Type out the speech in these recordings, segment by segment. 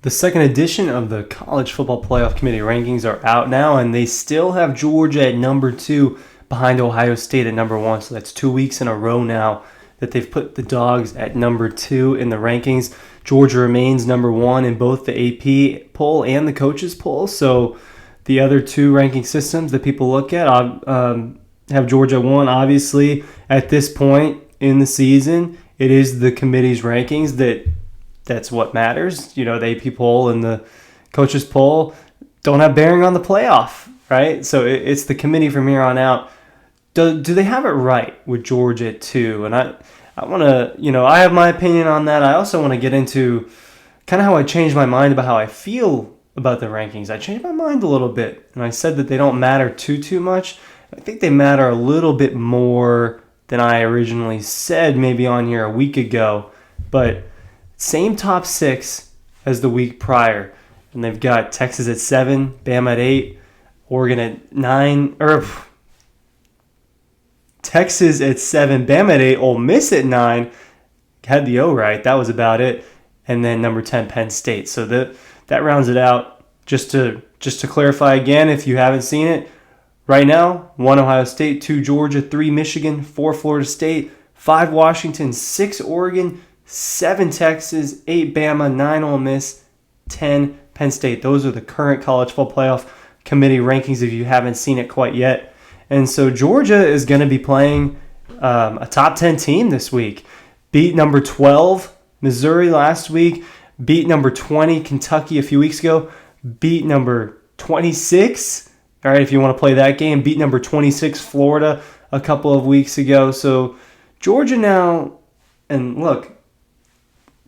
The second edition of the College Football Playoff Committee rankings are out now, and they still have Georgia at number 2 behind Ohio State at number 1. So that's 2 weeks in a row now that they've put the Dogs at number 2 in the rankings. Georgia remains number 1 in both the AP poll and the coaches poll. So the other two ranking systems that people look at have Georgia 1. Obviously, at this point in the season, it is the committee's rankings that's what matters. You know, the AP poll and the coaches poll don't have bearing on the playoff, right? So it's the committee from here on out. Do they have it right with Georgia at 2? And I want to, I have my opinion on that. I also want to get into kind of how I changed my mind about how I feel about the rankings. I changed my mind a little bit, and I said that they don't matter too much. I think they matter a little bit more than I originally said maybe on here a week ago. But same top 6 as the week prior. And they've got Texas at 7, Bama at 8, Oregon at 9, Texas at 7, Bama at 8, Ole Miss at 9. Had the O right. That was about it. And then number 10, Penn State. So that rounds it out. Just to clarify again, if you haven't seen it, right now, 1 Ohio State, 2 Georgia, 3 Michigan, 4 Florida State, 5 Washington, 6 Oregon, 7 Texas, 8 Bama, 9 Ole Miss, 10 Penn State. Those are the current College Football Playoff Committee rankings if you haven't seen it quite yet. And so Georgia is going to be playing a top 10 team this week. Beat number 12, Missouri last week. Beat number 20, Kentucky a few weeks ago. Beat number 26, all right, if you want to play that game. Beat number 26, Florida, a couple of weeks ago. So Georgia now, and look,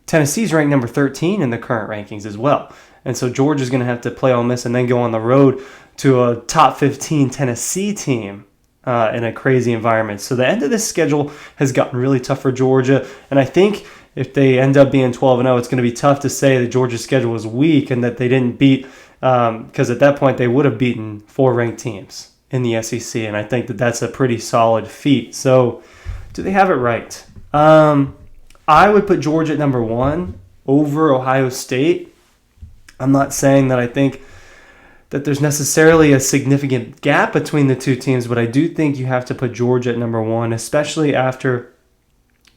Tennessee's ranked number 13 in the current rankings as well. And so Georgia's going to have to play Ole Miss and then go on the road to a top 15 Tennessee team in a crazy environment. So the end of this schedule has gotten really tough for Georgia. And I think if they end up being 12-0, it's going to be tough to say that Georgia's schedule was weak and that they didn't beat, because at that point they would have beaten 4 ranked teams in the SEC. And I think that that's a pretty solid feat. So do they have it right? I would put Georgia at number 1 over Ohio State. I'm not saying that I think that there's necessarily a significant gap between the two teams, but I do think you have to put Georgia at number 1, especially after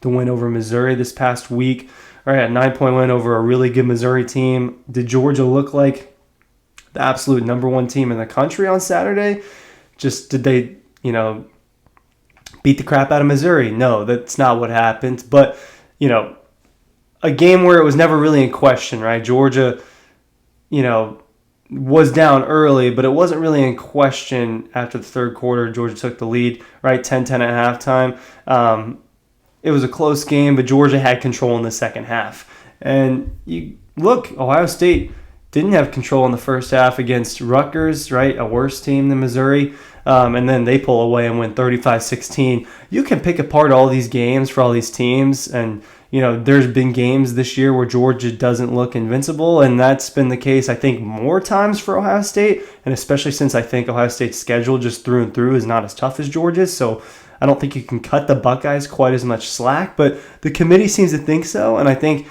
the win over Missouri this past week. All right, a 9-point win over a really good Missouri team. Did Georgia look like the absolute number 1 team in the country on Saturday? Just did they, beat the crap out of Missouri? No, that's not what happened. But a game where it was never really in question, right? Georgia, was down early, but it wasn't really in question after the third quarter. Georgia took the lead, right? 10-10 at halftime. It was a close game, but Georgia had control in the second half. And you look, Ohio State didn't have control in the first half against Rutgers, right? A worse team than Missouri. And then they pull away and win 35-16. You can pick apart all these games for all these teams, and there's been games this year where Georgia doesn't look invincible, and that's been the case, I think, more times for Ohio State, and especially since I think Ohio State's schedule just through and through is not as tough as Georgia's, so I don't think you can cut the Buckeyes quite as much slack, but the committee seems to think so, and I think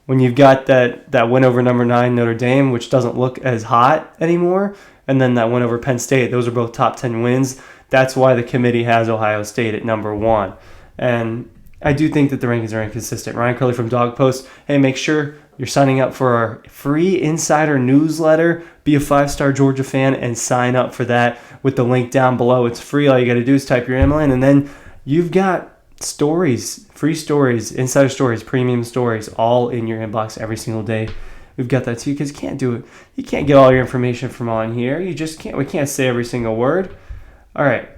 when you've got that win over number 9 Notre Dame, which doesn't look as hot anymore, and then that win over Penn State, those are both top 10 wins. That's why the committee has Ohio State at number 1. And I do think that the rankings are inconsistent. Ryan Curley from Dawg posts, hey, make sure you're signing up for our free insider newsletter. Be a 5-star Georgia fan and sign up for that with the link down below. It's free. All you got to do is type your email in, and then you've got stories, free stories, insider stories, premium stories, all in your inbox every single day. We've got that too, because you can't do it. You can't get all your information from on here. You just can't. We can't say every single word. All right.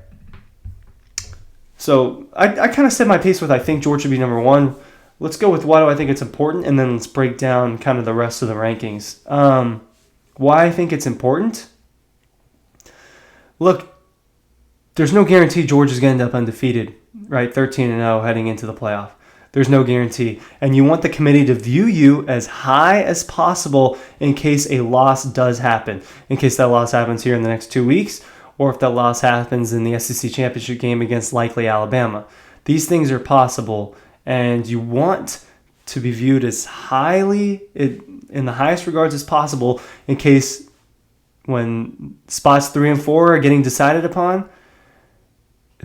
So I kind of set my pace with I think Georgia should be number 1. Let's go with why do I think it's important, and then let's break down kind of the rest of the rankings. Why I think it's important? Look, there's no guarantee Georgia's going to end up undefeated, right? 13-0 heading into the playoff. There's no guarantee. And you want the committee to view you as high as possible in case a loss does happen. In case that loss happens here in the next 2 weeks, or if that loss happens in the SEC championship game against likely Alabama. These things are possible, and you want to be viewed as highly in the highest regards as possible, in case when spots 3 and 4 are getting decided upon,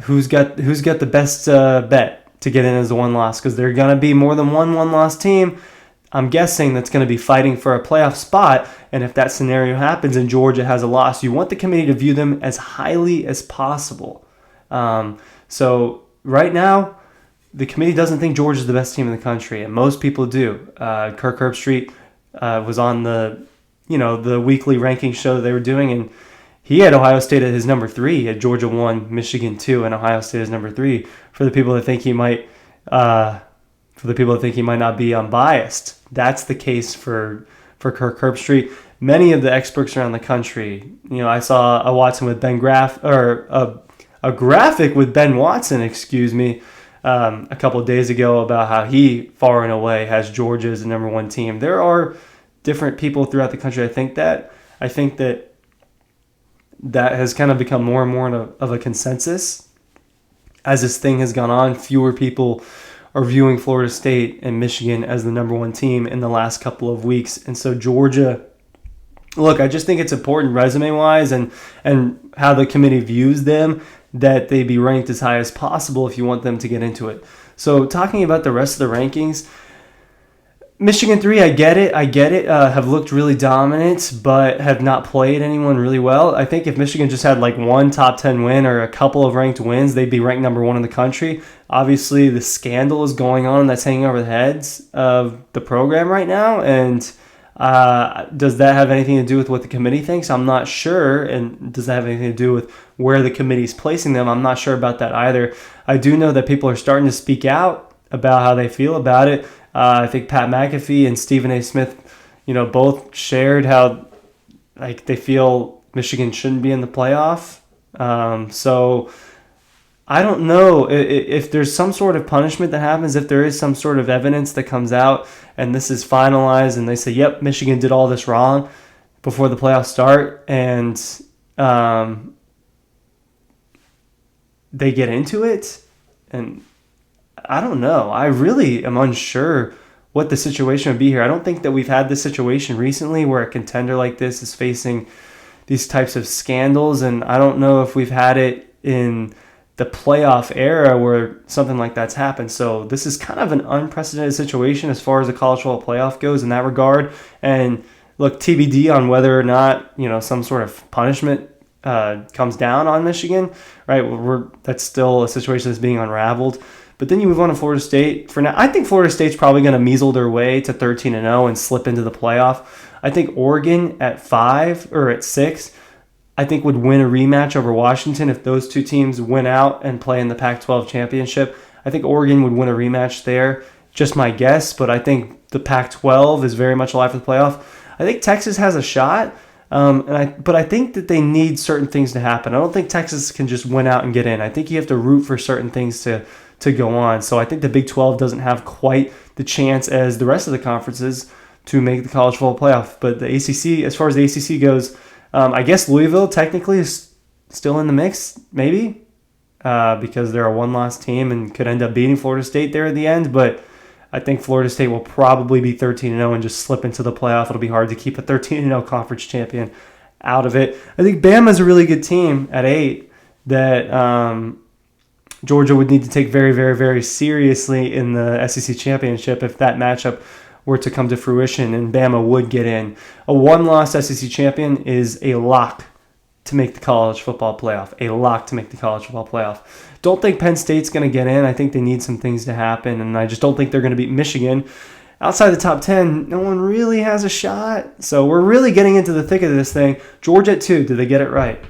who's got the best bet to get in as a one loss, because there are going to be more than one loss team, I'm guessing, that's going to be fighting for a playoff spot. And if that scenario happens and Georgia has a loss, you want the committee to view them as highly as possible. So right now, the committee doesn't think Georgia's the best team in the country, and most people do. Kirk Herbstreit was on the weekly ranking show that they were doing, and he had Ohio State at his number 3. He had Georgia 1, Michigan 2, and Ohio State as number 3. For the people that think he might, not be unbiased, that's the case for Kirk Herbstreit. Many of the experts around the country, I saw a Watson with Ben a graphic with Ben Watson, a couple of days ago about how he far and away has Georgia as the number 1 team. There are different people throughout the country. I think that has kind of become more and more of a consensus as this thing has gone on. Fewer people are viewing Florida State and Michigan as the number 1 team in the last couple of weeks. And so Georgia, look, I just think it's important resume-wise and how the committee views them, that they be ranked as high as possible if you want them to get into it. So talking about the rest of the rankings, Michigan 3, I get it, have looked really dominant, but have not played anyone really well. I think if Michigan just had like one top 10 win or a couple of ranked wins, they'd be ranked number 1 in the country. Obviously, the scandal is going on that's hanging over the heads of the program right now, and does that have anything to do with what the committee thinks? I'm not sure. And does that have anything to do with where the committee's placing them? I'm not sure about that either. I do know that people are starting to speak out about how they feel about it. I think Pat McAfee and Stephen A. Smith, both shared how they feel Michigan shouldn't be in the playoff. So I don't know if there's some sort of punishment that happens, if there is some sort of evidence that comes out and this is finalized and they say, yep, Michigan did all this wrong before the playoffs start, and they get into it. And I don't know. I really am unsure what the situation would be here. I don't think that we've had this situation recently where a contender like this is facing these types of scandals, and I don't know if we've had it in the playoff era where something like that's happened. So this is kind of an unprecedented situation as far as the college football playoff goes in that regard. And look, TBD on whether or not some sort of punishment comes down on Michigan, right? That's still a situation that's being unraveled. But then you move on to Florida State. For now, I think Florida State's probably going to measle their way to 13-0 and slip into the playoff. I think Oregon at 5 or at 6, I think would win a rematch over Washington if those two teams win out and play in the Pac-12 championship. I think Oregon would win a rematch there. Just my guess, but I think the Pac-12 is very much alive for the playoff. I think Texas has a shot. But I think that they need certain things to happen. I don't think Texas can just win out and get in. I think you have to root for certain things to go on. So I think the Big 12 doesn't have quite the chance as the rest of the conferences to make the college football playoff. But the ACC, as far as the ACC goes, I guess Louisville technically is still in the mix, maybe, because they're a one-loss team and could end up beating Florida State there at the end. But I think Florida State will probably be 13-0 and just slip into the playoff. It'll be hard to keep a 13-0 conference champion out of it. I think Bama's a really good team at 8 that Georgia would need to take very, very, very seriously in the SEC championship if that matchup were to come to fruition and Bama would get in. A one-loss SEC champion is a lock to make the college football playoff. A lock to make the college football playoff. Don't think Penn State's going to get in. I think they need some things to happen, and I just don't think they're going to beat Michigan. Outside the top 10, no one really has a shot. So we're really getting into the thick of this thing. Georgia at 2, did they get it right?